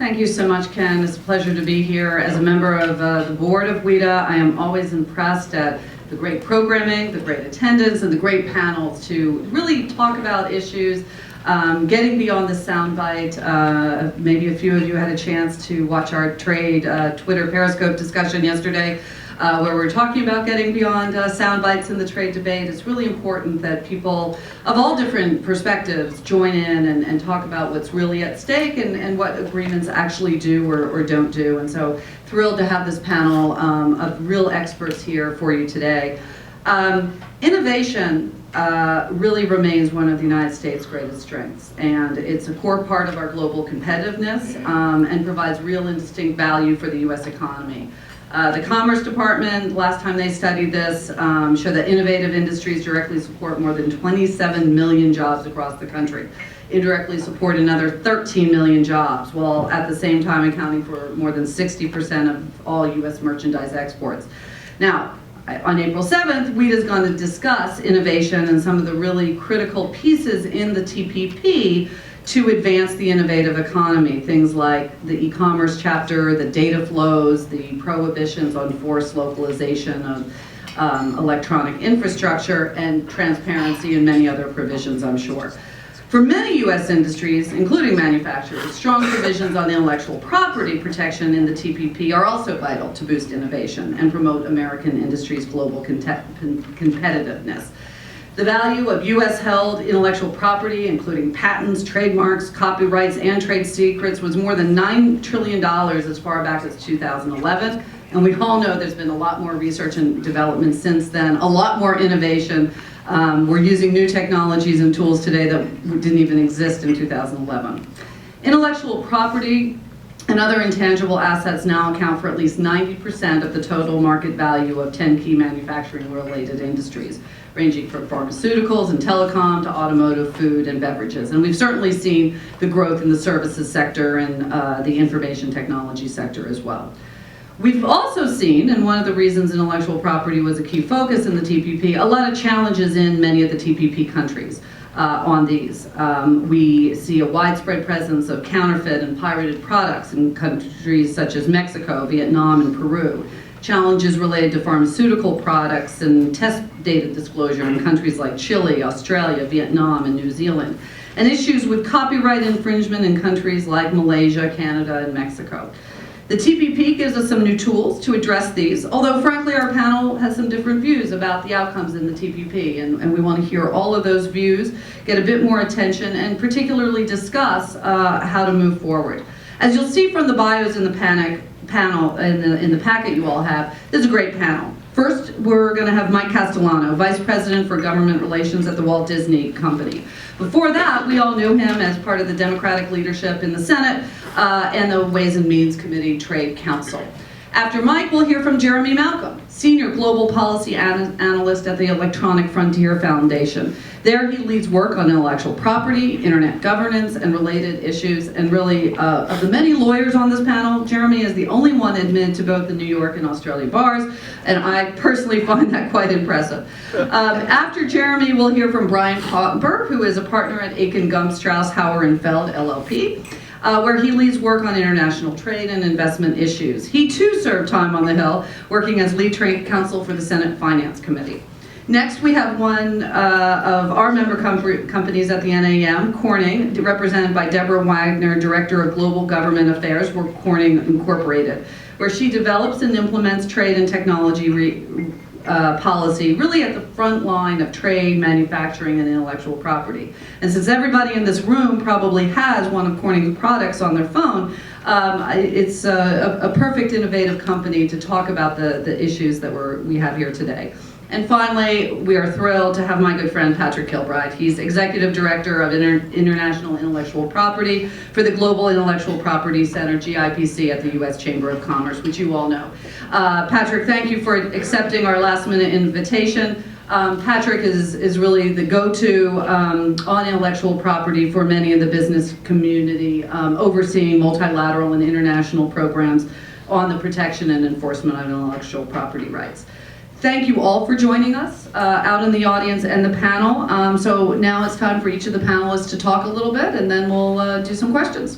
Thank you so much, Ken. It's a pleasure to be here. As a member of the board of WITA, I am always impressed at the great programming, the great attendance, and the great panels to really talk about issues, getting beyond the soundbite. Maybe a few of you had a chance to watch our trade Twitter Periscope discussion yesterday, where we're talking about getting beyond sound bites in the trade debate. It's really important that people of all different perspectives join in and talk about what's really at stake and what agreements actually do or don't do. And so thrilled to have this panel of real experts here for you today. Innovation really remains one of the United States' greatest strengths, and it's a core part of our global competitiveness and provides real and distinct value for the U.S. economy. The Commerce Department, last time they studied this, showed that innovative industries directly support more than 27 million jobs across the country, indirectly support another 13 million jobs, while at the same time accounting for more than 60% of all U.S. merchandise exports. Now, on April 7th, WITA is going to discuss innovation and some of the really critical pieces in the TPP to advance the innovative economy. Things like the e-commerce chapter, the data flows, the prohibitions on forced localization of electronic infrastructure, and transparency, and many other provisions, I'm sure. For many U.S. industries, including manufacturers, strong provisions on intellectual property protection in the TPP are also vital to boost innovation and promote American industry's global competitiveness. The value of U.S.-held intellectual property, including patents, trademarks, copyrights, and trade secrets, was more than $9 trillion as far back as 2011. And we all know there's been a lot more research and development since then, a lot more innovation. We're using new technologies and tools today that didn't even exist in 2011. Intellectual property and other intangible assets now account for at least 90% of the total market value of 10 key manufacturing-related industries, ranging from pharmaceuticals and telecom to automotive, food, and beverages. And we've certainly seen the growth in the services sector and the information technology sector as well. We've also seen, and one of the reasons intellectual property was a key focus in the TPP, a lot of challenges in many of the TPP countries on these. We see a widespread presence of counterfeit and pirated products in countries such as Mexico, Vietnam, and Peru. Challenges related to pharmaceutical products and test data disclosure in countries like Chile, Australia, Vietnam, and New Zealand. And issues with copyright infringement in countries like Malaysia, Canada, and Mexico. The TPP gives us some new tools to address these, although frankly our panel has some different views about the outcomes in the TPP, and we want to hear all of those views, get a bit more attention, and particularly discuss how to move forward. As you'll see from the bios in the panel, in the packet you all have, this is a great panel. First, we're going to have Mike Castellano, Vice President for Government Relations at the Walt Disney Company. Before that, we all knew him as part of the Democratic leadership in the Senate and the Ways and Means Committee Trade Council. After Mike, we'll hear from Jeremy Malcolm, Senior Global Policy Analyst at the Electronic Frontier Foundation. There he leads work on intellectual property, internet governance, and related issues. And really, of the many lawyers on this panel, Jeremy is the only one admitted to both the New York and Australia bars, and I personally find that quite impressive. After Jeremy, we'll hear from Brian Pomper, who is a partner at Aiken Gump Strauss Hauer & Feld, LLP. Where he leads work on international trade and investment issues. He too served time on the Hill, working as lead trade counsel for the Senate Finance Committee. Next, we have one of our member companies at the NAM, Corning, represented by Deborah Wagner, Director of Global Government Affairs for Corning Incorporated, where she develops and implements trade and technology policy really at the front line of trade, manufacturing, and intellectual property. And since everybody in this room probably has one of Corning's products on their phone, it's a perfect innovative company to talk about the issues that we have here today. And finally, we are thrilled to have my good friend Patrick Kilbride. He's Executive Director of International Intellectual Property for the Global Intellectual Property Center, GIPC, at the U.S. Chamber of Commerce, which you all know. Patrick, thank you for accepting our last-minute invitation. Patrick is really the go-to on intellectual property for many in the business community, overseeing multilateral and international programs on the protection and enforcement of intellectual property rights. Thank you all for joining us out in the audience and the panel. So now it's time for each of the panelists to talk a little bit, and then we'll do some questions.